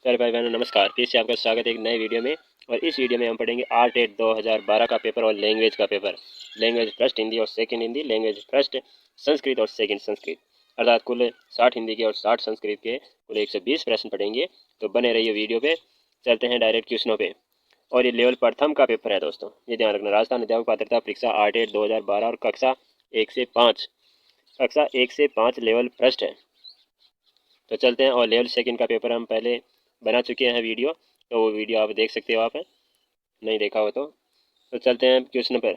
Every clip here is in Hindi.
प्यारे भाई बहनों नमस्कार। फिर से आपका स्वागत है एक नए वीडियो में। और इस वीडियो में हम पढ़ेंगे आर्ट एट 2012 का पेपर और लैंग्वेज का पेपर। लैंग्वेज फर्स्ट हिंदी और second Hindi, language first Sanskrit और सेकंड संस्कृत, अर्थात कुल 60 हिंदी के और 60 संस्कृत के कुल 120 प्रश्न पढ़ेंगे। तो बने रहिए वीडियो पे। चलते हैं डायरेक्ट क्वेश्चनों पे। और ये लेवल प्रथम का पेपर है दोस्तों, ये ध्यान रखना। राजस्थान अध्यापक पात्रता परीक्षा आर्ट एट 2012 और कक्षा 1 से 5 लेवल फर्स्ट है। तो चलते हैं। और लेवल सेकंड का पेपर हम पहले बना चुके हैं वीडियो, तो वो वीडियो आप देख सकते हो, आप नहीं देखा हो तो चलते हैं क्वेश्चन पर।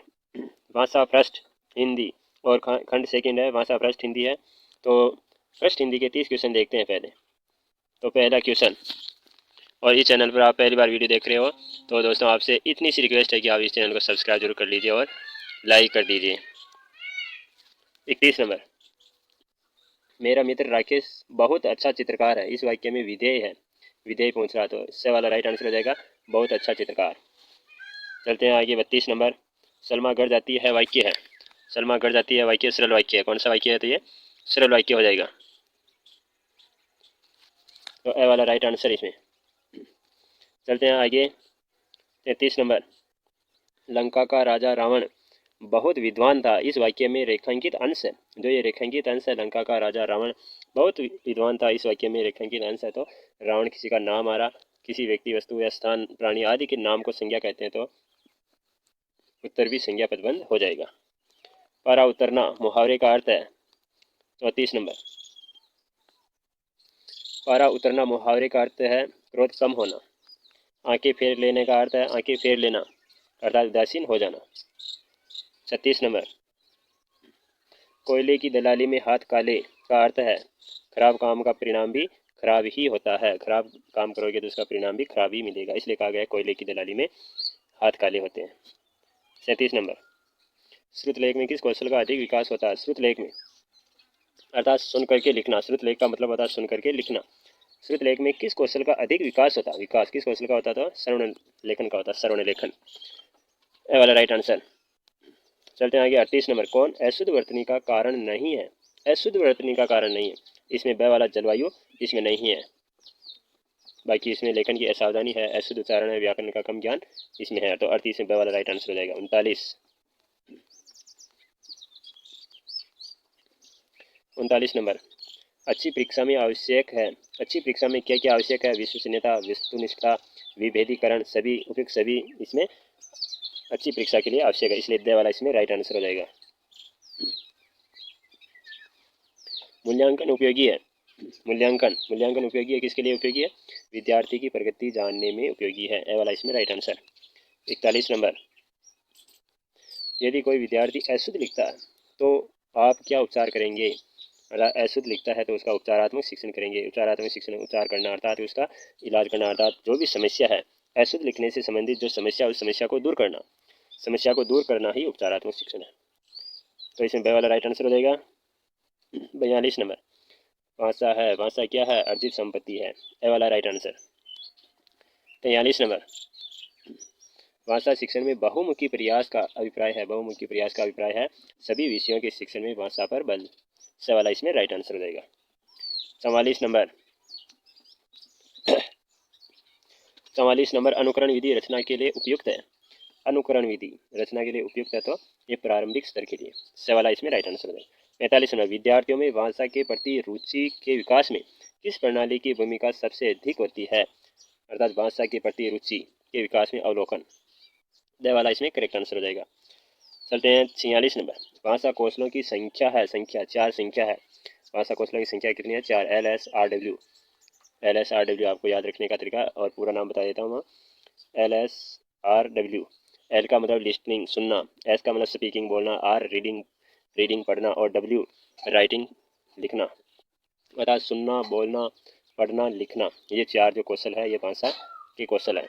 भाषा फर्स्ट हिंदी और खंड सेकंड है, भाषा फर्स्ट हिंदी है। तो फर्स्ट हिंदी के 30 क्वेश्चन देखते हैं पहले। तो पहला क्वेश्चन, और इस चैनल पर आप पहली बार वीडियो देख रहे हो तो दोस्तों आपसे इतनी सी रिक्वेस्ट है कि आप इस चैनल को सब्सक्राइब जरूर कर लीजिए और लाइक कर दीजिए। 31 नंबर, मेरा मित्र राकेश बहुत अच्छा चित्रकार है। इस वाक्य में विधेय है, विधेय पूछ रहा, तो इससे वाला राइट आंसर हो जाएगा बहुत अच्छा चित्रकार। चलते हैं आगे। 32 नंबर, सलमा गढ़ जाती है वाक्य है। सलमा गढ़ जाती है वाक्य सरल वाक्य है। कौन सा वाक्य है? तो ये सरल वाक्य हो जाएगा। तो ए वाला राइट आंसर इसमें। चलते हैं आगे। 33 नंबर, लंका का राजा रावण बहुत विद्वान था। इस वाक्य में रेखांकित अंश है, जो ये रेखांकित अंश है, लंका का राजा रावण बहुत विद्वान था, इस वाक्य में रेखांकित अंश है। तो रावण किसी का नाम आ रहा, किसी व्यक्ति वस्तु या स्थान प्राणी आदि के नाम को संज्ञा कहते हैं, तो उत्तर भी संज्ञा पदबंध हो जाएगा। पारा उतरना मुहावरे का अर्थ है। 34 नंबर, पारा उतरना मुहावरे का अर्थ है क्रोध कम होना। आंखें फेर लेने का अर्थ है आंखें फेर लेना, अर्थात उदासीन हो जाना। 36 नंबर, कोयले की दलाली में हाथ काले का अर्थ है खराब काम का परिणाम भी खराब ही होता है। खराब काम करोगे तो उसका परिणाम भी खराब ही मिलेगा, इसलिए कहा गया कोयले की दलाली में हाथ काले होते हैं। 37 नंबर, श्रुतलेख में किस कौशल का अधिक विकास होता है? श्रुतलेख में अर्थात सुन करके लिखना। श्रुतलेख का मतलब होता है सुन करके लिखना। श्रुतलेख में किस कौशल का अधिक विकास होता है? विकास किस कौशल का होता है? तो श्रवण लेखन का होता है, श्रवण लेखन। ए वाला राइट आंसर। चलते हैं आगे। 38 नंबर, कौन अशुद्ध वर्तनी का कारण नहीं है? अशुद्ध वर्तनी का कारण नहीं है, इसमें ब वाला जलवायु इसमें नहीं है। बाकी इसमें लेखन की असावधानी है, अशुद्ध उच्चारण है, व्याकरण का कम ज्ञान इसमें है। तो 38 में ब वाला राइट आंसर हो जाएगा। 39 नंबर, अच्छी परीक्षा में आवश्यक है। अच्छी परीक्षा में क्या क्या आवश्यक है? विश्वसनीयता, वस्तुनिष्ठता, विभेदीकरण, सभी, उपयुक्त सभी इसमें अच्छी परीक्षा के लिए आवश्यक है, इसलिए द वाला इसमें राइट आंसर हो जाएगा। मूल्यांकन उपयोगी है। मूल्यांकन उपयोगी है, किसके लिए उपयोगी है? विद्यार्थी की प्रगति जानने में उपयोगी है। ए वाला इसमें राइट आंसर। 41 नंबर, यदि कोई विद्यार्थी अशुद्ध लिखता है तो आप क्या उपचार करेंगे? अर्थात अशुद्ध लिखता है तो उसका उपचारात्मक शिक्षण करेंगे। उपचारात्मक शिक्षण, उपचार करना अर्थात उसका इलाज करना, अर्थात जो भी समस्या है अशुद्ध लिखने से संबंधित जो समस्या, उस समस्या को दूर करना, समस्या को दूर करना ही उपचारात्मक शिक्षण है। तो इसमें ब वाला राइट आंसर हो जाएगा। 42 नंबर, भाषा है, भाषा क्या है? अर्जित संपत्ति है। ए वाला राइट आंसर। 43 नंबर, भाषा शिक्षण में बहुमुखी प्रयास का अभिप्राय है। बहुमुखी प्रयास का अभिप्राय है सभी विषयों के शिक्षण में भाषा पर बल। से वाला इसमें राइट आंसर हो जाएगा। 44 नंबर, 44 नंबर, अनुकरण विधि रचना के लिए उपयुक्त है। अनुकरण विधि रचना के लिए उपयुक्त है, तो ये प्रारंभिक स्तर के लिए। से वाला इसमें राइट आंसर हो जाएगा। 45 नंबर, विद्यार्थियों में भाषा के प्रति रुचि के विकास में किस प्रणाली की भूमिका सबसे अधिक होती है? अर्थात भाषा के प्रति रुचि के विकास में अवलोकन। द वाला इसमें करेक्ट आंसर हो जाएगा। चलते हैं 46 नंबर, भाषा कौशलों की संख्या है, संख्या 4 संख्या है। भाषा कौशलों की संख्या कितनी है? 4। LSRW। LSRW आपको याद रखने का तरीका और पूरा नाम बता देता हूँ मैं। LSRW, L का मतलब लिस्टनिंग सुनना, S का मतलब स्पीकिंग बोलना, R रीडिंग रीडिंग पढ़ना, और W राइटिंग लिखना, अर्थात सुनना, बोलना, पढ़ना, लिखना। ये 4 जो कौशल है ये भाषा के कौशल है।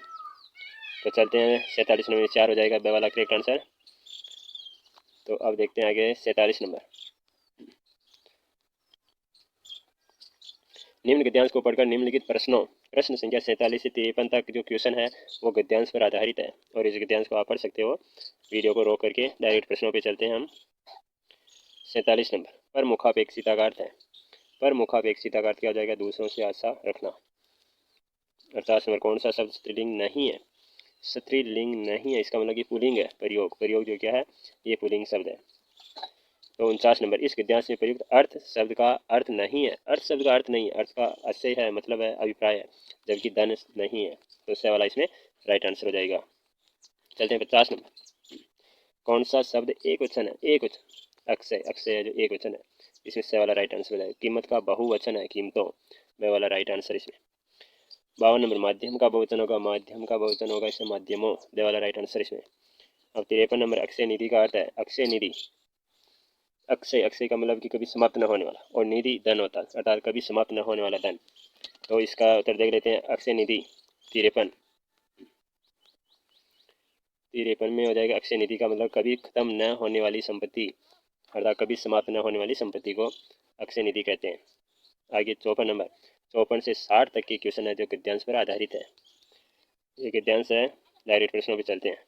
तो चलते हैं 47 नंबर, 4 हो जाएगा ब वाला करेक्ट आंसर। तो अब देखते हैं आगे 47 नंबर, निम्न गद्यांश को पढ़कर निम्नलिखित प्रश्नों, प्रश्न संख्या 47 से 53 तक जो क्वेश्चन है वो गद्यांश पर आधारित है, और इस गद्यांश को आप पढ़ सकते हो। वीडियो को रोक करके डायरेक्ट प्रश्नों पे चलते हैं हम। 47 नंबर, पर मुखापेक्षिता का अर्थ है। पर मुखापेक्षिता का अर्थ क्या हो जाएगा? दूसरों से आशा रखना। 48 नंबर, कौन सा शब्द स्त्रीलिंग नहीं है? स्त्रीलिंग नहीं है, इसका मतलब कि पुल्लिंग है। प्रयोग जो क्या है, ये पुल्लिंग शब्द है। तो 49 नंबर, इस गद्यांश में प्रयुक्त अर्थ शब्द का अर्थ नहीं है। अर्थ शब्द का अर्थ नहीं है, अर्थ का आशय है, मतलब है, अभिप्राय है, जबकि धन नहीं है। तो इससे वाला इसमें राइट आंसर हो जाएगा। चलते हैं 50 नंबर, कौन सा शब्द एक वचन है? एक वचन, अक्षय, अक्षय है जो एक वचन है, इसमें से वाला राइट आंसर हो जाएगा। कीमत का बहुवचन है, कीमतों, वह वाला राइट आंसर इसमें। 52 नंबर, माध्यम का बहुवचन होगा, माध्यम का बहुवचन होगा, इसमें माध्यमों, वह वाला राइट आंसर इसमें। अब 53 नंबर, अक्षय निधि का अर्थ है, अक्षय निधि, अक्षय, अक्षय का मतलब कि कभी समाप्त न होने वाला, और निधि धन होता है, अर्थात कभी समाप्त न होने वाला धन। तो इसका उत्तर देख लेते हैं, अक्षय निधि 53 में हो जाएगा। अक्षय निधि का मतलब कभी खत्म न होने वाली संपत्ति, अर्थात कभी समाप्त न होने वाली संपत्ति को अक्षय निधि कहते हैं। आगे 54 नंबर, 54 से 60 तक के क्वेश्चन है जो गद्यांश पर आधारित है। ये गद्यांश है, डायरेक्ट प्रश्नों पर चलते हैं।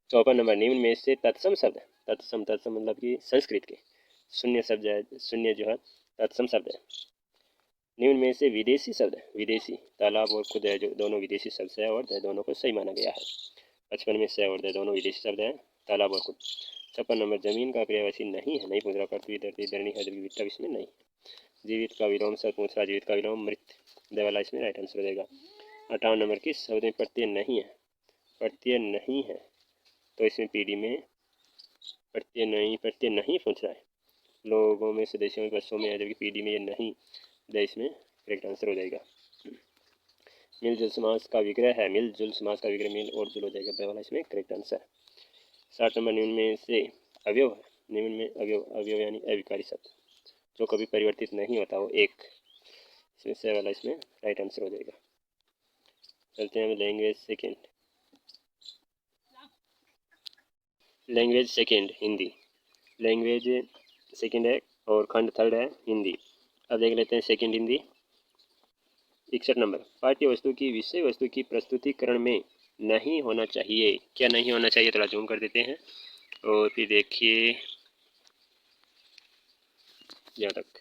54 नंबर, निम्न में से तत्सम शब्द, तत्सम, तत्सम मतलब कि संस्कृत के शून्य शब्द है, शून्य जो है तत्सम शब्द है। निम्न में से विदेशी शब्द, विदेशी, तालाब और खुद है जो दोनों विदेशी शब्द है और दोनों को सही माना गया है। 55 में से और दोनों विदेशी शब्द है, तालाब और खुद। 56 नंबर, जमीन का पर्यायवाची नहीं है, नहीं पूछ रहा, पृथ्वी, धरती, धरणी, हृदय, विट्टा, इसमें नहीं। जीवित का विलोम शब्द पूछ रहा, जीवित का विलोम मृत, देवाला इसमें राइट आंसर हो जाएगा। 58 नंबर, किस शब्द में प्रत्यय नहीं है? प्रत्यय नहीं है, तो इसमें पीढ़ी में प्रत्यय नहीं पूछ रहा है। लोगों में, सदस्यों में, बच्चों में है, जबकि पीढ़ी में ये नहीं, इसमें करेक्ट आंसर हो जाएगा। मिलजुल समास का विग्रह है, मिलजुल समास का विग्रह मिल और जुल हो जाएगा, वाला इसमें करेक्ट आंसर। 60 नंबर, निम्न में से अवयव है, निम्न में अवयव, अवयव यानी अविकारी शब्द जो कभी परिवर्तित नहीं होता, वो एक, इसमें से वाला इसमें राइट आंसर हो जाएगा। चलते हैं language second, language second Hindi, language second है और खंड थर्ड है हिंदी। अब देख लेते हैं सेकेंड हिंदी। 61 नंबर, पाठ्य वस्तु की विषय वस्तु की प्रस्तुतिकरण में नहीं होना चाहिए, क्या नहीं होना चाहिए? थोड़ा जूम कर देते हैं और फिर देखिए यहाँ तक।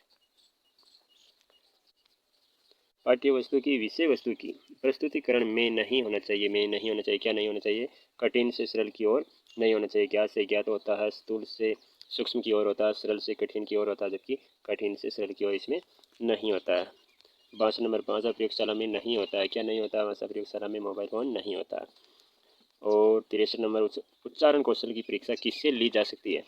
पाठ्य वस्तु की विषय वस्तु की प्रस्तुतिकरण में नहीं होना चाहिए, में नहीं होना चाहिए, क्या नहीं होना चाहिए? कठिन से सरल की ओर नहीं होना चाहिए। ज्ञात से ज्ञात होता है, स्थूल से सूक्ष्म की ओर होता है, सरल से कठिन की ओर होता है, जबकि कठिन से सरल की ओर इसमें नहीं होता है। 52 नंबर, भाषा प्रयोगशाला में नहीं होता है, क्या नहीं होता है? भाषा प्रयोगशाला में मोबाइल फोन नहीं होता है। और 63 नंबर, उच्चारण कौशल की परीक्षा किससे ली जा सकती है?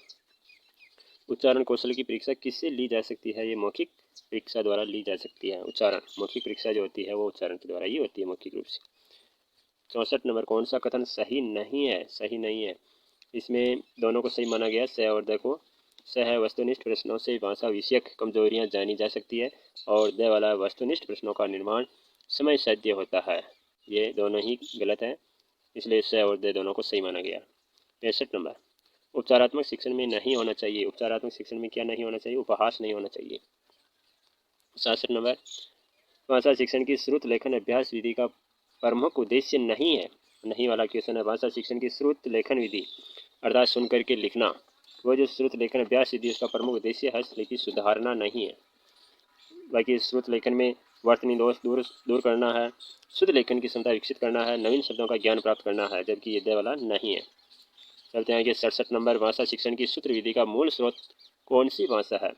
उच्चारण कौशल की परीक्षा किससे ली जा सकती है? ये मौखिक परीक्षा द्वारा ली जा सकती है। उच्चारण मौखिक परीक्षा जो होती है वो उच्चारण के द्वारा ही होती है, मौखिक रूप से। 64 नंबर, कौन सा कथन सही नहीं है? सही नहीं है, इसमें दोनों को सही माना गया, स और द को। स है, वस्तुनिष्ठ प्रश्नों से भाषा विषयक कमजोरियां जानी जा सकती है, और द वाला वस्तुनिष्ठ प्रश्नों का निर्माण समय साध्य होता है। ये दोनों ही गलत है, इसलिए स और द दोनों को सही माना गया। 65 नंबर, उपचारात्मक शिक्षण में नहीं होना चाहिए, उपचारात्मक शिक्षण में क्या नहीं होना चाहिए? उपहास नहीं होना चाहिए। 67 नंबर, भाषा शिक्षण की श्रुत लेखन अभ्यास विधि का प्रमुख उद्देश्य नहीं है, नहीं वाला क्वेश्चन है। भाषा शिक्षण की श्रुत लेखन विधि अर्थात सुन करके लिखना, वो जो श्रुत लेखन अभ्यास विधि उसका प्रमुख उद्देश्य हस्तलिपि सुधारना नहीं है। बाकी श्रुत लेखन में वर्तनी दोष दूर करना है, शुद्ध लेखन की क्षमता विकसित करना है, नवीन शब्दों का ज्ञान प्राप्त करना है, जबकि ये वाला नहीं है। चलते हैं कि 67 नंबर, भाषा शिक्षण की सूत्र विधि का मूल स्रोत कौन सी भाषा है?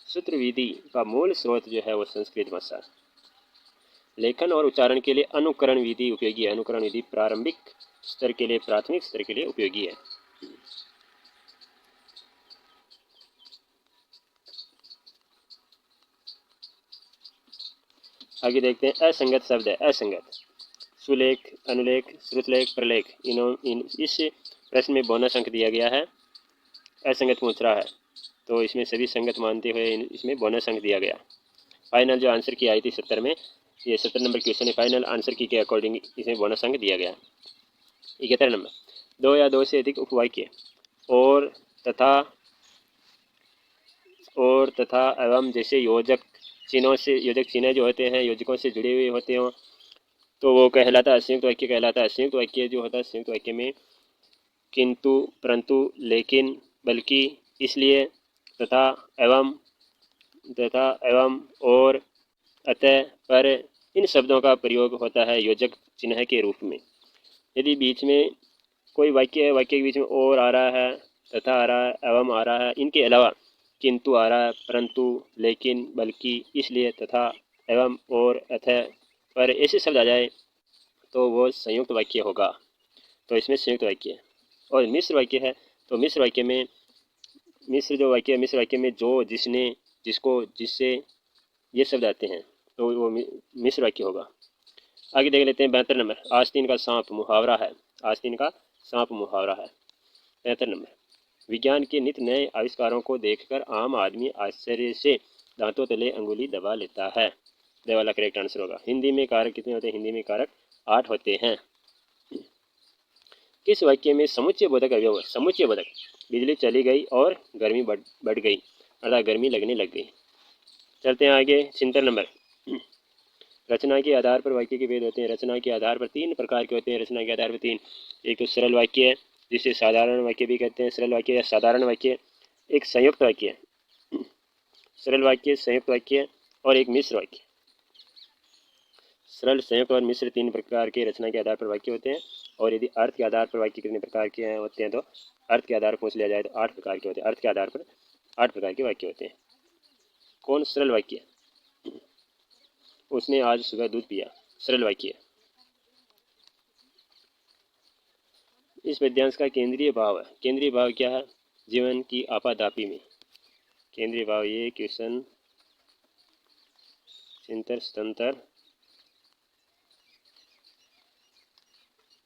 सूत्र विधि का मूल स्रोत जो है वो संस्कृत भाषा। लेखन और उच्चारण के लिए अनुकरण विधि उपयोगी है, अनुकरण विधि प्रारंभिक स्तर के लिए, प्राथमिक स्तर के लिए उपयोगी है। आगे देखते हैं, असंगत शब्द है, असंगत, सुलेख, अनुलेख, श्रुतलेख, प्रलेख, इस प्रश्न में बोनस अंक दिया गया है। असंगत पूछ रहा है तो इसमें सभी संगत मानते हुए इसमें बोनस अंक दिया गया। फाइनल जो आंसर की आई थी 70 में, ये 70 नंबर क्वेश्चन है, फाइनल आंसर की के अकॉर्डिंग इसमें बोनस अंक दिया गया। 71 नंबर, दो या दो से अधिक उपवाक्य और तथा एवं जैसे योजक चिन्हों से, योजक चिन्ह जो होते हैं योजकों से जुड़े हुए होते हो तो वो कहलाता है संयुक्त वाक्य कहलाता है। संयुक्त वाक्य जो होता है, संयुक्त वाक्य में किंतु, परंतु, लेकिन, बल्कि, इसलिए, तथा एवं और, अतः, पर, इन शब्दों का प्रयोग होता है योजक चिन्ह के रूप में। यदि बीच में कोई वाक्य है, वाक्य के बीच में और आ रहा है, तथा आ रहा है, एवं आ रहा है, इनके अलावा किंतु आ रहा है, परंतु, लेकिन, बल्कि, इसलिए, तथा, एवं, और, अतः, पर ऐसे शब्द आ जाए तो वो संयुक्त वाक्य होगा। तो इसमें संयुक्त वाक्य है। और मिश्र वाक्य है तो मिश्र वाक्य में मिश्र वाक्य में जो, जिसने, जिसको, जिससे ये शब्द आते हैं तो वो मिश्र वाक्य होगा। आगे देख लेते हैं 72 नंबर। आस्तीन का सांप मुहावरा है। आस्तीन का सांप मुहावरा है। 73 नंबर। विज्ञान के नित्य नए आविष्कारों को देखकर आम आदमी आश्चर्य से दांतों तले अंगुली दबा लेता है। ये वाला करेक्ट आंसर होगा। हिंदी में कारक कितने होते हैं? हिंदी में कारक 8 होते हैं। किस वाक्य में समुच्चय बोधक अवयव? समुच्चय बोधक। बिजली चली गई और गर्मी बढ़ गई, अर्थात गर्मी लगने लग गई। चलते हैं आगे 76 नंबर। रचना के आधार पर वाक्य के भेद होते हैं। रचना के आधार पर 3 प्रकार के होते हैं। रचना के आधार पर 3। एक तो सरल वाक्य है, जिसे साधारण वाक्य भी कहते हैं। सरल वाक्य या साधारण वाक्य। एक संयुक्त वाक्य, सरल वाक्य, संयुक्त वाक्य, और एक मिश्र वाक्य। सरल, संयुक्त और मिश्र 3 प्रकार के रचना के आधार पर वाक्य होते हैं। और यदि अर्थ के आधार पर वाक्य कितने प्रकार के होते हैं तो अर्थ के आधार पर पूछ लिया जाए तो 8 प्रकार के होते हैं। अर्थ के आधार पर 8 प्रकार के वाक्य होते हैं। कौन सरल वाक्य? उसने आज सुबह दूध पिया, सरल वाक्य। इस पद्यांश का केंद्रीय भाव है। केंद्रीय भाव क्या है? जीवन की आपाधापी में। केंद्रीय भाव ये क्वेश्चन चिंतर स्तंतर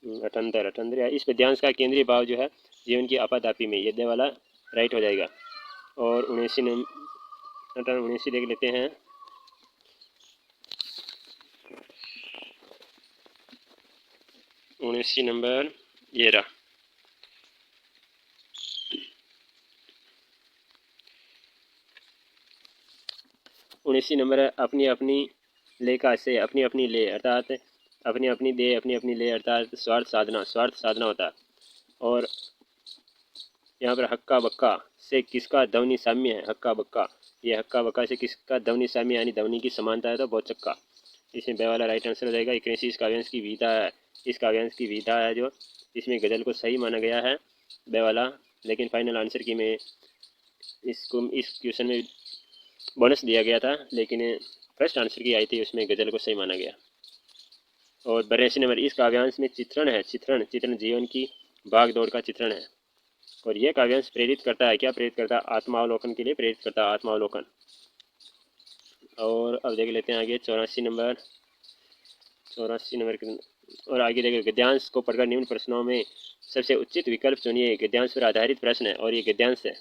78 इस पद्यांश का केंद्रीय भाव जो है जीवन की आपाधापी में, ये वाला राइट हो जाएगा। और 79 देख लेते हैं। 79 नंबर ये रहा। 79 नंबर है अपनी अपनी ले का से, अपनी अपनी ले अर्थात अपनी अपनी दे, अपनी अपनी ले अर्थात स्वार्थ साधना होता है। और यहाँ पर हक्का बक्का से किसका ध्वनि साम्य है? हक्का बक्का, ये हक्का बक्का से किसका ध्वनि साम्य यानी ध्वनि की समानता है तो बोचक्का। इसमें बे वाला राइट आंसर हो जाएगा। 81 इस काव्यांश की विधा है। इस काव्यांश की विधा है जो इसमें गजल को सही माना गया है बे वाला। लेकिन फाइनल आंसर की में इसको इस क्वेश्चन में बोनस दिया गया था, लेकिन फर्स्ट आंसर की आई थी उसमें गजल को सही माना गया। और 82 नंबर। इस काव्यांश में चित्रण है। चित्रण जीवन की भाग दौड़ का चित्रण है। और यह काव्यांश प्रेरित करता है, क्या प्रेरित करता है? आत्मावलोकन के लिए प्रेरित करता है, आत्मावलोकन। और अब देख लेते हैं आगे 84 नंबर। और आगे देखिए गद्यांश को पढ़कर निम्न प्रश्नों में सबसे उचित विकल्प चुनिए। गद्यांश पर आधारित प्रश्न है और ये गद्यांश है।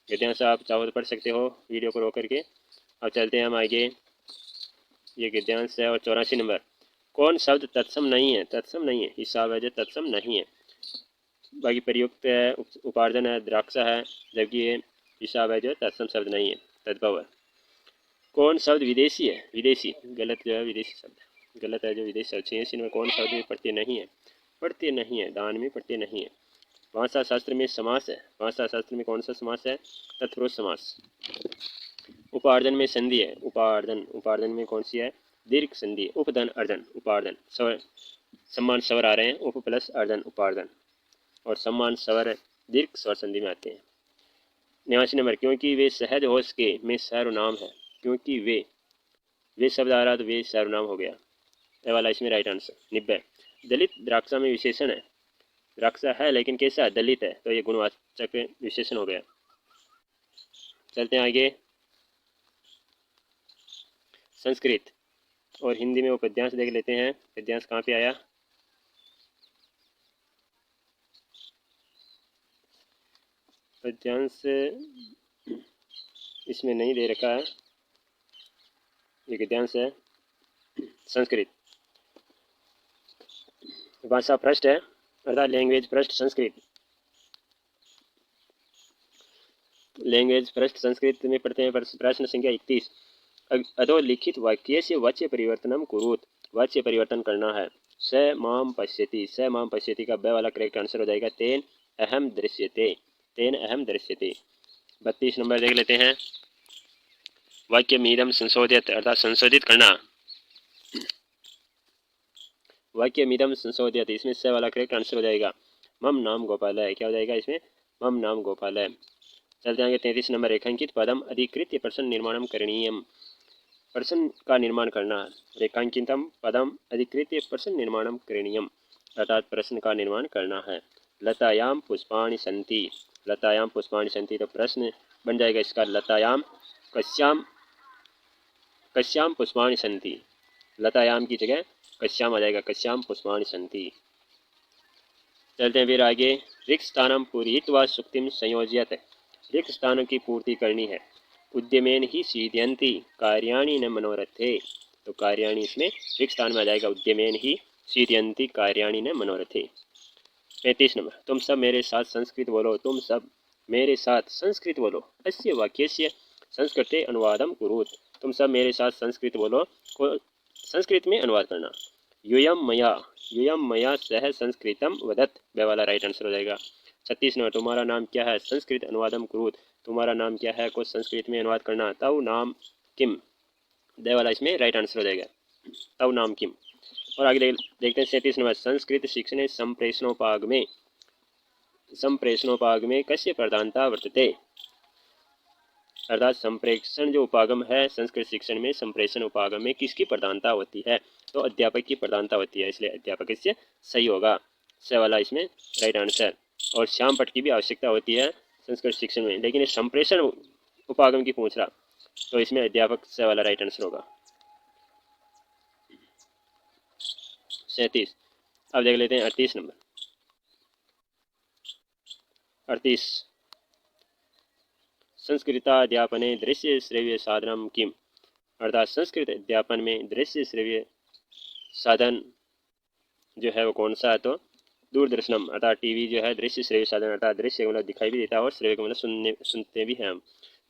गद्यांश आप चाहो तो पढ़ सकते हो वीडियो को रोक करके। अब चलते हैं हम आगे। ये गद्यांश है। और 84 नंबर। कौन शब्द तत्सम नहीं है? तत्सम नहीं है, हिसाब है जो तत्सम नहीं है। बाकी प्रयुक्त है, उपार्जन है, द्राक्षा है, जबकि ये हिसाब है जो तत्सम शब्द नहीं है, तद्भव है। कौन शब्द विदेशी है? विदेशी गलत जो है, विदेशी शब्द गलत है जो विदेशी शब्द। 86 में कौन शब्द में प्रत्यय नहीं है? प्रत्यय नहीं है, दान में प्रत्यय नहीं है। भाषा शास्त्र में समास है। भाषा शास्त्र में कौन सा समास है? तत्पुरुष समास। उपार्जन में संधि है। उपार्जन में कौन सी है? दीर्घ संधि। उपधन अर्जन उपार्जन। स्वर सम्मान स्वर आ रहे हैं, उप प्लस अर्जन उपार्जन। और सम्मान स्वर दीर्घ स्वर संधि में आते हैं। 89 नंबर। क्योंकि वे सहज होश के में सर्वनाम है। क्योंकि वे शब्द आ रहा तो वे सर्वनाम हो गया, ये वाला इसमें राइट आंसर। 90। दलित द्राक्षा में विशेषण है। द्राक्षा है लेकिन कैसा है? दलित है, तो ये गुणवाचक विशेषण हो गया। चलते हैं आगे। संस्कृत और हिंदी में वो पद्यांश देख लेते हैं। पद्यांश कहाँ पे आया? पद्यांश इसमें नहीं दे रखा है, ये गद्यांश है। संस्कृत भाषा पृष्ठ है अर्थात लैंग्वेज पृष्ठ संस्कृत। लैंग्वेज पृष्ठ संस्कृत में पढ़ते हैं। प्रश्न संख्या 31। अधोलिखित वाक्य से वाच्य परिवर्तनम कुरुत। वाच्य परिवर्तन करना है। स माम पश्यति। स माम पश्यति का ब वाला करेक्ट आंसर हो जाएगा। तेन अहम दृश्यते। तेन अहम दृश्यते। 32 नंबर देख लेते हैं। वाक्य मीदम संशोधित अर्थात संशोधित करना। वाक्य मिदम संशोधित, इसमें स वाला करेक्ट आंसर हो जाएगा। मम नाम गोपाल है, क्या हो जाएगा इसमें, मम नाम गोपाल है। चलते आगे 33 नंबर, रेखांकित पदम अधिकृत्य प्रश्न निर्माणम करणीयम, प्रश्न का निर्माण करना। रेखांकितम पदम अधिकृत्य प्रश्न निर्माणम करणीयम, अर्थात प्रश्न का निर्माण करना है। लतायाम पुष्पाणि सन्ति, लतायाम पुष्पाणि सन्ति, तो प्रश्न बन जाएगा इसका लतायाम कश्याम, कश्याम पुष्पाणि सन्ति, लतायाम की जगह कश्याम आ जाएगा, कश्याम पुष्पाणि सन्ति। चलते हैं फिर आगे, रिक्त स्थानम पूरयित्वा सुक्तिम संयोज्यत, रिक्त स्थानों की पूर्ति करनी है। उद्यमेन ही सीद्यन्ति कार्याणि न मनोरथे, तो कार्याणि इसमें रिक्त स्थान में आ जाएगा, उद्यमेन ही सीद्यन्ति कार्याणि न मनोरथे। 35 नंबर, तुम सब मेरे साथ संस्कृत बोलो, तुम सब मेरे साथ संस्कृत बोलो। अस्य वाक्यस्य संस्कृते अनुवादम कुरुत, तुम सब मेरे साथ संस्कृत बोलो को संस्कृत में अनुवाद करना। यूयम मया सह संस्कृतम वदत, वे वाला राइट आंसर हो जाएगा। 36 नंबर, तुम्हारा नाम क्या है, संस्कृत अनुवादम कुरुत, तुम्हारा नाम क्या है को संस्कृत में अनुवाद करना। तव नाम किम, दे वाला इसमें राइट आंसर हो जाएगा, तव नाम किम। और आगे देखते हैं 37 नंबर, संस्कृत शिक्षण संप्रेषणोपागमे कस्य प्रधानता वर्तते, अर्थात संप्रेषण जो उपागम है संस्कृत शिक्षण में, संप्रेषण उपागम में किसकी प्रधानता होती है, तो अध्यापक की प्रधानता होती है, इसलिए अध्यापक इससे सही होगा, स वाला इसमें राइट आंसर। और श्याम पट की भी आवश्यकता होती है संस्कृत शिक्षण में, लेकिन ये संप्रेषण उपागम की पूछ रहा, तो इसमें अध्यापक स वाला राइट आंसर होगा। 37, अब देख लेते हैं 38 नंबर। 38, संस्कृताध्यापने दृश्य श्रव्य साधनम किम, अर्थात संस्कृत अध्यापन में दृश्य श्रव्य साधन जो है वो कौन सा है, तो दूरदर्शनम, अर्थात टीवी जो है दृश्य श्रव्य साधन, अर्थात दृश्य मतलब दिखाई भी देता है और श्रव्य का मतलब सुनते भी हैं हम,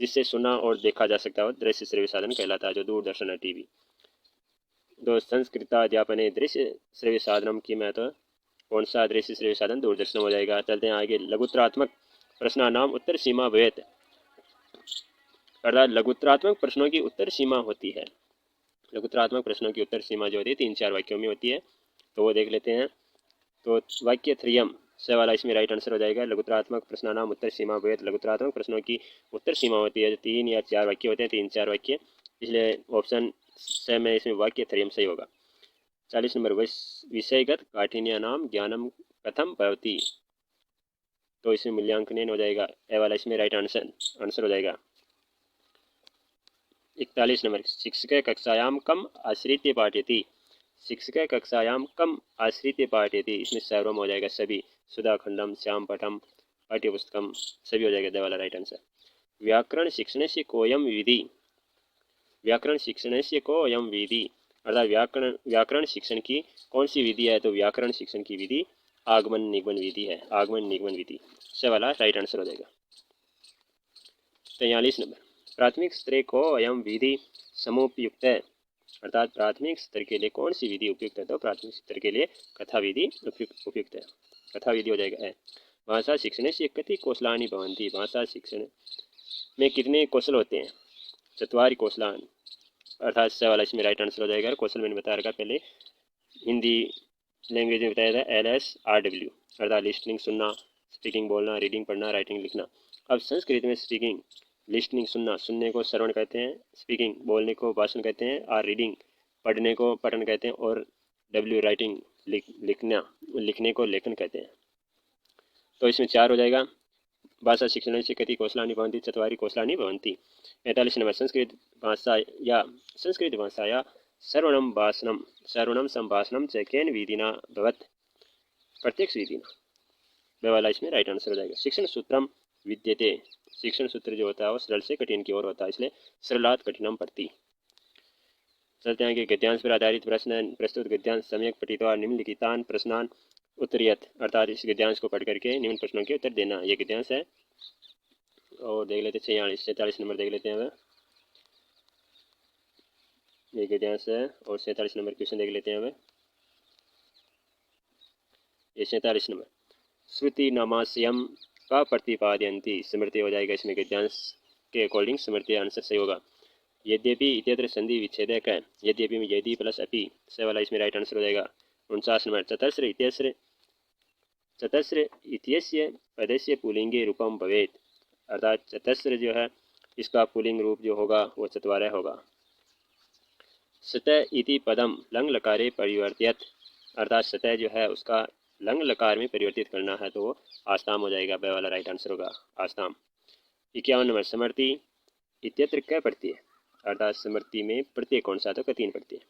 जिससे सुना और देखा जा सकता है, दृश्य श्रव्य साधन कहलाता है जो दूरदर्शन है टीवी। तो संस्कृताध्यापने दृश्य श्रव्य साधनम की मैं तो कौन सा दृश्य श्रव्य साधन, दूरदर्शन हो जाएगा। चलते हैं आगे, लघुत्रात्मक प्रश्नानाम उत्तर सीमा भवेत, अर्थात लघुत्रात्मक प्रश्नों की उत्तर सीमा होती है। लघुत्रात्मक प्रश्नों की उत्तर सीमा जो होती है 3-4 वाक्यों में होती है, तो वो देख लेते हैं। तो वाक्य त्रयम स वाला इसमें राइट आंसर हो जाएगा, लघुत्रात्मक प्रश्नानाम उत्तर सीमा भवेत, लघुत्रात्मक प्रश्नों की उत्तर सीमा होती है, 3 या 4 वाक्य होते हैं, 3-4 वाक्य, इसलिए ऑप्शन स में इसमें वाक्य त्रयम सही होगा। 40 नंबर, विषयगत काठिन्य नाम ज्ञानम कथम भवति, तो इसमें मूल्यांकन हो जाएगा, ए वाला इसमें राइट आंसर हो जाएगा। 41 नंबर, शिक्षक कक्षायाम कम आश्रित्य पाठयति, शिक्षक कक्षायाम कम आश्रित्य पाठयति, इसमें सर्वम हो जाएगा सभी, सुधाखंडम श्याम पठम पाठ्यपुस्तकम सभी हो जाएगा, दे वाला राइट आंसर। व्याकरण शिक्षण से कोयम विधि, व्याकरण शिक्षण से कोयम विधि, अर्थात व्याकरण शिक्षण की कौन सी विधि है, तो व्याकरण शिक्षण की विधि आगमन निगमन विधि है, आगमन निगमन विधि से वाला राइट आंसर हो जाएगा। 43 नंबर, प्राथमिक स्तर को अयम विधि समुपयुक्त है, अर्थात प्राथमिक स्तर के लिए कौन सी विधि उपयुक्त है, तो प्राथमिक स्तर के लिए कथा विधि उपयुक्त है, कथा विधि हो जाएगा है। भाषा शिक्षण से कति कौशलानि भवन्ति, भाषा शिक्षण में कितने कौशल होते हैं, 4 कौशलान, अर्थात स वाला इसमें राइट आंसर हो जाएगा। कौशल मैंने बताया रखा पहले, हिंदी लैंग्वेज में बताया था LSRW, अर्थात लिस्टनिंग सुनना, स्पीकिंग बोलना, रीडिंग पढ़ना, राइटिंग लिखना। अब संस्कृत में स्पीकिंग लिस्टनिंग सुनना, सुनने को श्रवण कहते हैं, स्पीकिंग बोलने को भाषण कहते हैं, और रीडिंग पढ़ने को पठन कहते हैं, और W राइटिंग लिखने को लेखन कहते हैं। तो इसमें 4 हो जाएगा। भाषा शिक्षण से कति कौशलानि भवन्ति, 4 कौशलानि भवन्ति। 45 नंबर, संस्कृत भाषाया श्रवणम संभाषणम च केन विधिना भवत्, प्रत्यक्ष विधिना, वे वाला इसमें राइट आंसर हो जाएगा। शिक्षण सूत्रम विद्यते, शिक्षण सूत्र जो होता है वो सरल से कठिन की ओर होता है, इसलिए सरलात् कठिनम प्रति। चलते हैं कि गद्यांश पर आधारित प्रश्न प्रस्तुत गद्यांश सम्यक पठित्वा निम्नलिखितान प्रश्नान उत्तरयत, अर्थात इस गद्यांश को पढ़ करके निम्न प्रश्नों के उत्तर देना, ये गद्यांश है। और देख लेते 46 नंबर देख लेते हैं, ये गद्यांश है, और 47 नंबर क्वेश्चन देख लेते हैं हमें। ये 47 नंबर, श्रुति नामाश्रयम का प्रतिपादयन्ति, स्मृति हो जाएगा इसमें, गद्यांश के अकॉर्डिंग स्मृति आंसर सही होगा। यद्यपि इत्यत्र संधि विच्छेदक है, यद्यपि में यदि प्लस अपि से वाला इसमें राइट आंसर हो जाएगा। 49 नंबर चतस्र इत्यस्य पदस्य पुल्लिंगे रूपम भवेत्, अर्थात चतस्र जो है इसका पुल्लिंग रूप जो होगा वो चत्वारः होगा। सतः इति पदम लंग लकारे परिवर्त्यत, अर्थात सतह जो है उसका लंग लकार में परिवर्तित करना है तो वो आस्ताम हो जाएगा, ब वाला राइट आंसर होगा आस्ताम। 51 नंबर समर्थी इत्यत्र क्या प्रत्यय, अर्थात समर्थी में प्रत्यय कौन सा, तो कतीन प्रत्यय।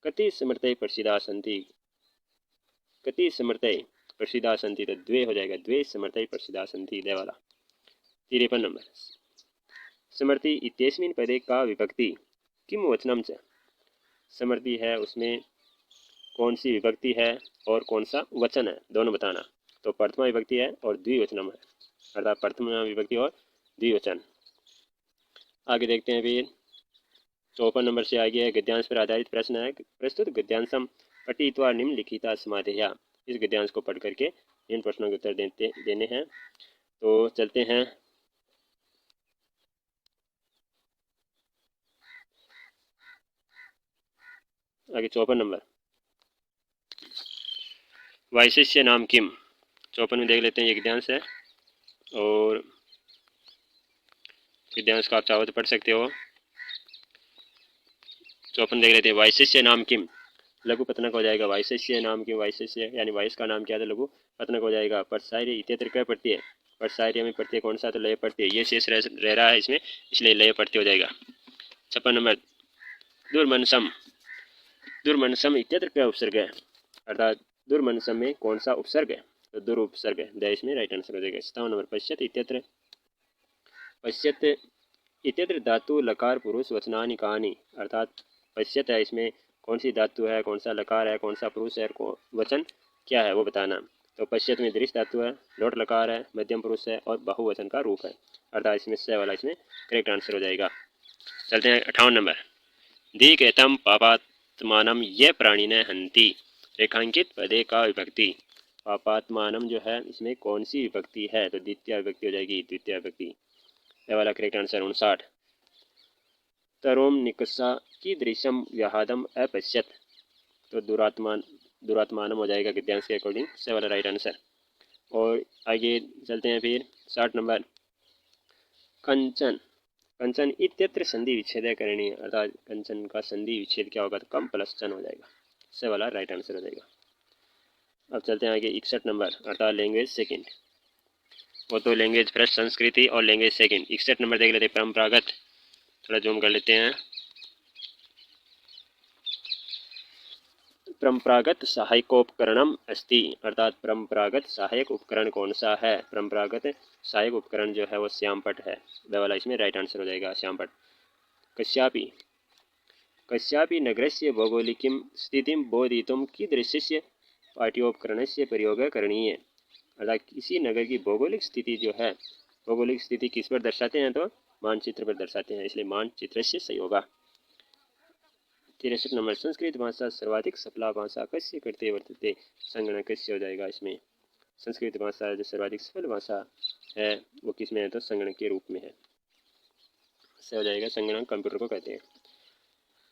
कति समर्थय प्रसिद्धा संति, कति समर्थय प्रसिद्धा संति तो द्वे हो जाएगा, द्वे समर्थय प्रसिद्धा संति, दे वाला। 53 नंबर समर्थी इत्यस्मिन् पदे का विभक्ति किम वचनम च, समर्थी है उसमें कौन सी विभक्ति है और कौन सा वचन है, दोनों बताना। तो प्रथमा विभक्ति है और द्विवचनम है, अर्थात प्रथमा विभक्ति और द्विवचन। आगे देखते हैं फिर 54 नंबर से आगे है गद्यांश पर आधारित प्रश्न है। प्रस्तुत गद्यांशम पठित्वा निम्नलिखिता समाधेया, इस गद्यांश को पढ़ करके इन प्रश्नों के उत्तर देने हैं। तो चलते हैं आगे 54 नंबर वैशिष्य नाम किम, 54 में देख लेते हैं। ये गद्यांश है और गद्यांश को आप चाहो तो पढ़ सकते हो। 54 देख लेते हैं। वैशिष्य नाम किम, लघु पतनक हो जाएगा। वैशिष्य नाम किम, वैशिष्य यानी वाइस का नाम क्या था, लघु पतनक हो जाएगा। परसार्य इत्यत्र क्या प्रत्यय, परसार्य में प्रत्यय कौन सा, तो लय प्रत्यय, ये शेष रह रहा है इसमें, इसलिए लय प्रत्यय हो जाएगा। 56 नंबर दुर्मनसम, दुर्मनसम इत्यत्र क्या उपसर्ग है, अर्थात दुर्मनसम में कौन सा उपसर्ग है, तो दुर उपसर्ग है, द इसमें राइट आंसर हो जाएगा। 57 नंबर पश्यत इत्यत्र, पश्यत इत्यत्र धातु लकार पुरुष वचनानि कानि, अर्थात पश्यत है इसमें कौन सी धातु है, कौन सा लकार है, कौन सा पुरुष है, वचन क्या है वो बताना। तो पश्यत में दृश्य धातु है, लोट लकार है, मध्यम पुरुष है और बहुवचन का रूप है, अर्थात इसमें स वाला इसमें करेक्ट आंसर हो जाएगा। चलते हैं 58 नंबर दीकेतम पापात्मानम ये प्राणी ने हंती, रेखांकित पदे का विभक्ति, पापात्मानम जो है इसमें कौन सी विभक्ति है, तो द्वितीय विभक्ति हो जाएगी, द्वितीय विभक्ति, ये वाला करेक्ट आंसर। 59 तरोम निकसा की दृश्यम व्याहादम अपश्यत, तो दुरात्मानम हो जाएगा गद्यांश के अकॉर्डिंग, से वाला राइट आंसर। और आगे चलते हैं फिर 60 नंबर कंचन, कंचन इत्यत्र संधि विच्छेद करणी, अर्थात कंचन का संधि विच्छेद क्या होगा, तो कम प्लस चन हो जाएगा, से वाला राइट आंसर हो जाएगा। अब चलते हैं आगे 61 नंबर अर्थात लैंग्वेज सेकंड, वो तो लैंग्वेज फर्स्ट संस्कृति और लैंग्वेज सेकंड। 61 नंबर देख लेते हैं परंपरागत, थोड़ा जूम कर लेते हैं। परंपरागत सहायकोपकरणम अस्ति, अर्थात परंपरागत सहायक उपकरण कौन सा है, परंपरागत सहायक उपकरण जो है वो श्यामपट है, द वाला इसमें राइट आंसर हो जाएगा श्यामपट। कस्यापि, कस्यापि नगरस्य भौगोलिकीं स्थितिं बोधितुं कीदृशस्य पाठ्योपकरणस्य प्रयोगः करणीयः, अर्थात किसी नगर की भौगोलिक स्थिति जो है, भौगोलिक स्थिति किस पर दर्शाते हैं, तो मानचित्र पर दर्शाते हैं, इसलिए मानचित्र से सहयोग। 63 नंबर संस्कृत भाषा सर्वाधिक सफला भाषा कस्य करते वर्तते, संगणक कस्य हो जाएगा इसमें, संस्कृत भाषा जो सर्वाधिक सफल भाषा है वो किस में है, तो संगणक के रूप में है, से हो जाएगा, संगणक कंप्यूटर को कहते हैं।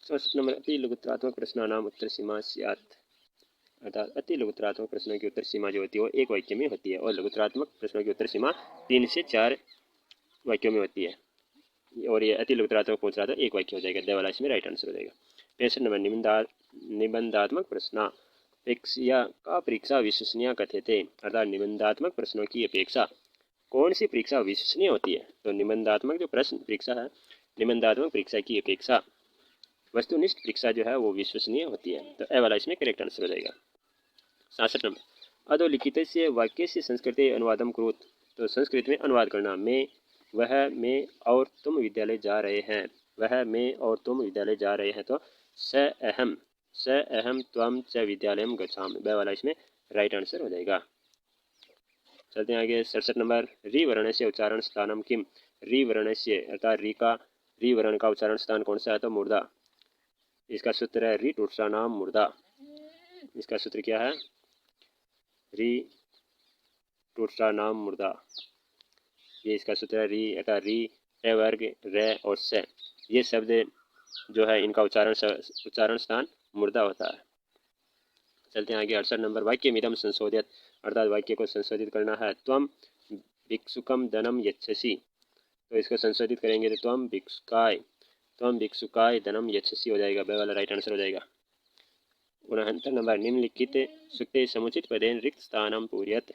64 नंबर अति लघुत्रात्मक प्रश्नानाम उत्तर सीमा स्यात्, अर्थात अति लघुत्रात्मक प्रश्नों की उत्तर सीमा जो होती है वो एक वाक्य में होती है, और लघुत्रात्मक प्रश्नों की उत्तर सीमा 3 से 4 वाक्यों में होती है, और ये अति लघुत्रात्मक पूछ रहा था एक वाक्य हो जाएगा, द वाला इसमें राइट आंसर हो जाएगा। 65 नंबर निबंधात्मक प्रश्न परीक्षा का परीक्षा विश्वसनीय कथ्यते, अर्थात निबंधात्मक प्रश्नों की अपेक्षा कौन सी परीक्षा विश्वसनीय होती है, तो निबंधात्मक जो प्रश्न परीक्षा है, निबंधात्मक परीक्षा की अपेक्षा वस्तुनिष्ठ परीक्षा जो है वो विश्वसनीय होती है, तो ए वाला इसमें करेक्ट आंसर हो जाएगा। 67 नंबर अधोलिखित से वाक्य से संस्कृत अनुवादम कुरुत, तो संस्कृत में अनुवाद करना। मैं और तुम विद्यालय जा रहे हैं, वह मैं और तुम विद्यालय जा रहे हैं, तो स अहम त्वम च विद्यालयम गच्छामि, वह वाला इसमें राइट आंसर हो जाएगा। चलते हैं आगे 67 नंबर री वर्ण से उच्चारण स्थानम किम, री वर्ण से अर्थात री वर्ण का उच्चारण स्थान कौन सा है, तो मुर्दा, इसका सूत्र है री टूटसा नाम मुर्दा, इसका सूत्र क्या है, री टूटसा नाम मुर्दा, ये इसका सूत्र है। री अर्थात री रे वर्ग रे और से, ये शब्द जो है इनका उच्चारण स्थान मुर्दा होता है। चलते हैं आगे 68 नंबर। वाक्य मिदम संशोधित, अर्थात वाक्य को संशोधित करना है। त्वम भिक्षुकम धनम यच्छसि, तो इसको संशोधित करेंगे तो त्वम भिक्षुकाय धनम यच्छसि हो जाएगा, बे वाला राइट आंसर हो जाएगा। 69 नंबर। निम्नलिखित सूक्ते समुचित पदेन रिक्त स्थानम पूर्यत,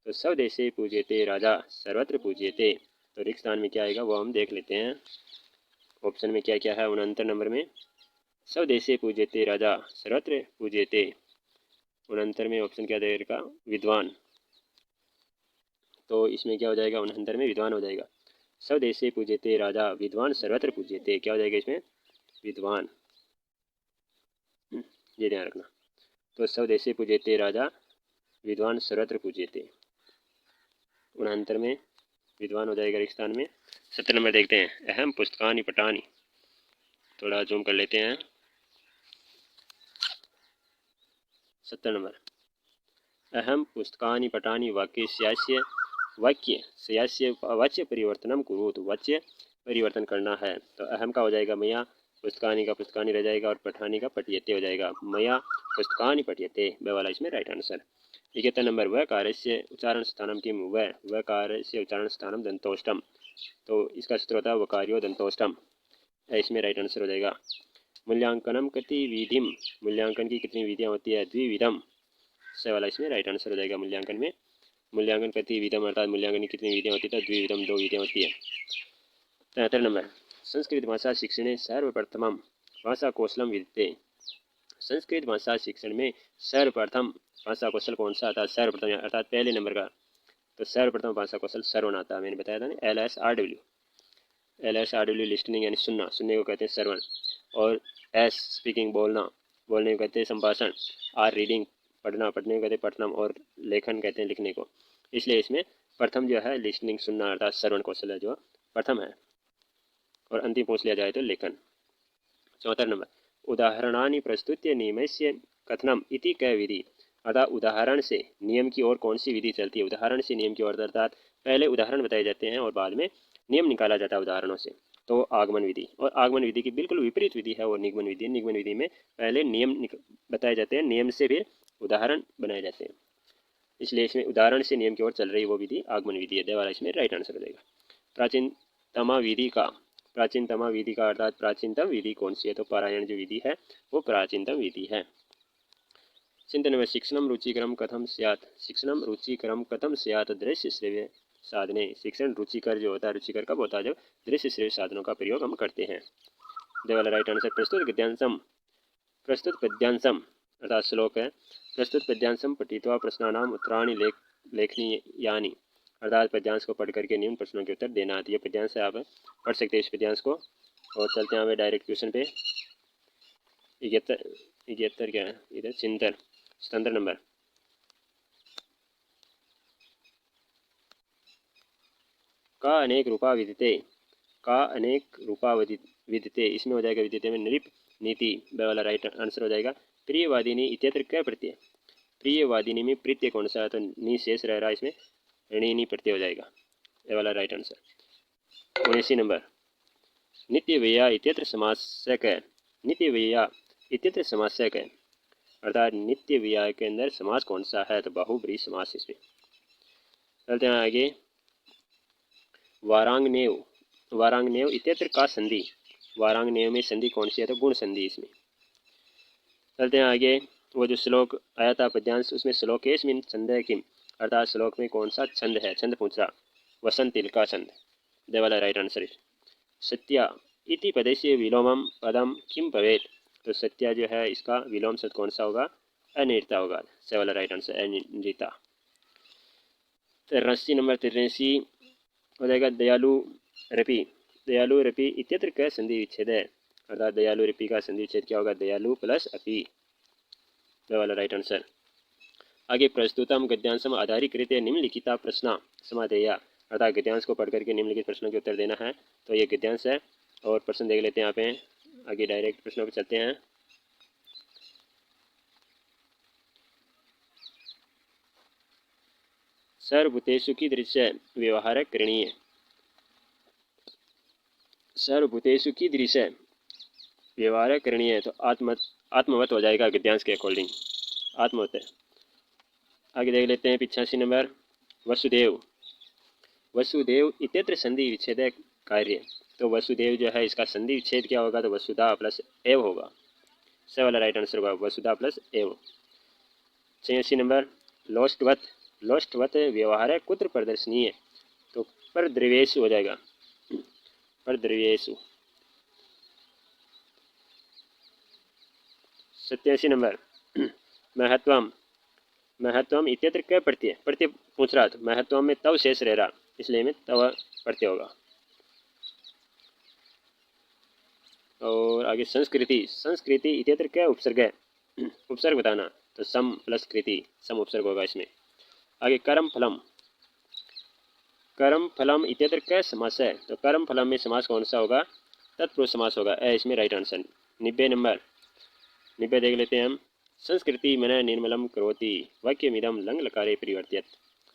तो स्वदेशे पूज्यते राजा सर्वत्र पूज्यते, तो रिक्त स्थान में क्या आएगा वो हम देख लेते हैं। ऑप्शन में क्या क्या है 69 नंबर में। स्वदेशे पूज्यते राजा सर्वत्र पूज्यते, 69 में ऑप्शन क्या देगा विद्वान, तो इसमें क्या हो जाएगा 69 में विद्वान हो जाएगा। स्वदेशे पूज्यते राजा विद्वान सर्वत्र पूज्यते, क्या हो जाएगा इसमें विद्वान, ये ध्यान रखना। तो स्वदेशे पूज्यते राजा विद्वान सर्वत्र पूज्यते, 69 में विद्वान हो जाएगा रिक्त स्थान में। 70 नंबर देखते हैं। अहम पुस्तकानि पठानि, थोड़ा जूम कर लेते हैं। 70 नंबर। अहम पुस्तकानि पठानि वाक्यस्यास्य वाच्य परिवर्तनम कुरु, तो वाच्य परिवर्तन करना है। तो अहम का हो जाएगा मया, पुस्तकानि का पुस्तकानि रह जाएगा और पठानि का पठ्यते हो जाएगा, मया पुस्तकानि पठ्यते, वह वाला इसमें राइट आंसर। 71 नंबर। वह कार्य से उच्चारण स्थानम किम, वह कार्य से उच्चारण स्थानम दंतोष्टम, तो इसका सूत्र होता है वकार्यो दंतोष्टम, इसमें राइट आंसर हो जाएगा। मूल्यांकनम कति विधिम, मूल्यांकन की कितनी विधियाँ होती है, द्विविधम, से वाला इसमें राइट आंसर हो जाएगा। मूल्यांकन में मूल्यांकन कति विधम, अर्थात मूल्यांकन की कितनी विधियाँ होती है, तो द्विविधम, 2 विधियाँ होती है। 73 नंबर। संस्कृत भाषा शिक्षणे सर्वप्रथमम भाषा कौशलम विद्यते, संस्कृत भाषा शिक्षण में सर्वप्रथम भाषा कौशल कौन सा आता है, सर्वप्रथम अर्थात पहले नंबर का, तो सर्वप्रथम भाषा कौशल श्रवण आता है, मैंने बताया था ना। LSRW लिस्टनिंग यानी सुनना, सुनने को कहते हैं श्रवण, और S स्पीकिंग बोलना, बोलने को कहते हैं संभाषण, R रीडिंग पढ़ना, पढ़ने को कहते हैं पठनम, और लेखन कहते हैं लिखने को। इसलिए इसमें प्रथम जो है लिस्टनिंग सुनना अर्थात श्रवण कौशल है जो प्रथम है, और अंतिम पूछ लिया जाए तो लेखन। 74 नंबर। उदाहरणानि प्रस्तुत्य नियमस्य कथनम इति क विधि, अर्थात उदाहरण से नियम की ओर कौन सी विधि चलती है, उदाहरण से नियम की ओर, अर्थात पहले उदाहरण बताए जाते हैं और बाद में नियम निकाला जाता है उदाहरणों से, तो आगमन विधि। और आगमन विधि की बिल्कुल विपरीत विधि है वो निगमन विधि। निगमन विधि में पहले नियम बताए जाते हैं, नियम से फिर उदाहरण बनाए जाते हैं, इसलिए इसमें उदाहरण से नियम की ओर चल रही वो विधि आगमन विधि है, देवाला इसमें राइट आंसर हो जाएगा। प्राचीनतमा विधि का अर्थात प्राचीनतम विधि कौन सी है, तो पारायण जो विधि है वो प्राचीनतम विधि है। चिंतन में शिक्षणम रुचिकरम कथम स्यात्, शिक्षणम रुचिकरम कथम स्यात् दृश्य श्रव्य साधने, शिक्षण रुचिकर जो होता है, रुचिकर कब होता है, जब दृश्य श्रव्य साधनों का प्रयोग हम करते हैं, देवाला राइट आंसर। प्रस्तुत पद्यांशम अर्थात श्लोक है। प्रस्तुत पद्यांशम पठित्वा प्रश्नानाम उत्तराणि लेखनीयानि, अर्थात पद्यांश को पढ़ करके निम्न प्रश्नों के उत्तर देना। ये पद्यांश है, आप पढ़ सकते हैं इस पद्यांश को। और चलते हैं हमें डायरेक्ट क्वेश्चन पे। 71 क्या है इधर, 77 नंबर। का अनेक रूपा विदिते, इसमें हो जाएगा विदिते में नृप नीति, वाला राइट आंसर हो जाएगा। प्रियवादिनी इत्यत्र क्या प्रत्यय, प्रियवादिनी में प्रत्यय कौन सा है, तो नी शेष रह रहा है, इसमें ऋणी प्रत्यय हो जाएगा, ये वाला राइट आंसर। 79 नंबर। नित्य व्यया इत्यत्र समासक है, नित्य व्यया इत्यत्र समासक है, अर्थात नित्य व्यय के अंदर समास कौन सा है, तो बहुब्रीहि समास इसमें। चलते हैं आगे। वारांगनेव इत्यत्र का संधि, वारांगनेव में संधि कौन सी है, तो गुण संधि इसमें। चलते हैं आगे। वो जो श्लोक आया था पद्यांश, उसमें श्लोकेस्मिन् छंदः किम, अर्थात श्लोक में कौन सा छंद है, छंद पूछ रहा, वसंत तिलका छंद, दे वाला राइट आंसर। सत्या इति पदस्य विलोमम पदम किम भवेत्, तो सत्या जो है इसका विलोम शब्द कौन सा होगा, अनिर्ता होगा, से वाला राइट आंसर अनिर्ता। 83 नंबर 83 हो जाएगा। दयालु रपि इत्यत्र का संधि विच्छेद है, अर्थात दयालु रपि का संधि विच्छेद क्या होगा, दयालु प्लस अपि, दे वाला राइट आंसर। आगे प्रस्तुतम गद्यांशम आधारीकृत निम्नलिखिता प्रश्न समाधेया, अर्थात गद्यांश को पढ़ करके निम्नलिखित प्रश्नों के उत्तर देना है, तो ये गद्यांश है। और प्रश्न देख लेते हैं यहाँ पे, आगे डायरेक्ट प्रश्नों पर चलते हैं। सर्वभूतेषु कीदृश व्यवहार करणीय, सर्वभूतेषु कीदृश व्यवहार करणीय, तो आत्मवत हो जाएगा गद्यांश के अकॉर्डिंग। आत्मा होता है। आगे देख लेते हैं 85 नंबर वसुदेव। वसुदेव इत्यत्र संधि विच्छेद कार्य। तो वसुदेव जो है इसका संधि विच्छेद क्या होगा, तो वसुधा प्लस एव होगा। स वाला राइट आंसर होगा वसुधा प्लस एव। 86 नंबर लोष्टवत। लोष्टवत व्यवहार है कुत्र प्रदर्शनीय, तो पर द्रव्येशु हो जाएगा, पर द्रव्येशु। 87 नंबर महत्वम। महत्वम इत्यत्र क्या प्रत्यय, प्रत्यय पूछ रहा था। महत्वम में तव शेष रह रहा, इसलिए में तव प्रत्यय होगा। और आगे संस्कृति। संस्कृति इत्यत्र क्या उपसर्ग है, उपसर्ग बताना, तो सम प्लस कृति, सम उपसर्ग होगा इसमें। आगे कर्म फलम। कर्म फलम इत्यत्र क्या समास है, तो कर्म फलम में समास कौन सा होगा, तत्पुरुष समास होगा, इसमें राइट आंसर। 90 नंबर 90 देख लेते हैं हम। संस्कृति मन निर्मलम करोति वाक्यमिदम लंग लकारे परिवर्तित,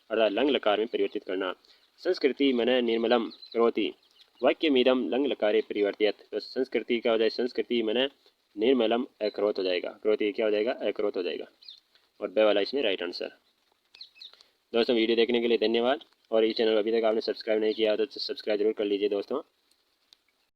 अर्थात लंग लकार में परिवर्तित करना। संस्कृति मन निर्मलम करोति वाक्यमिदम लंग लकारे परिवर्तित, तो संस्कृति क्या हो जाएगा, संस्कृति मन निर्मलम अकरोत हो जाएगा, करोति क्या हो जाएगा, अकरोत हो जाएगा, और ब वाला इसमें राइट आंसर। दोस्तों वीडियो देखने के लिए धन्यवाद, और इस चैनल अभी तक आपने सब्सक्राइब नहीं किया तो सब्सक्राइब जरूर कर लीजिए दोस्तों।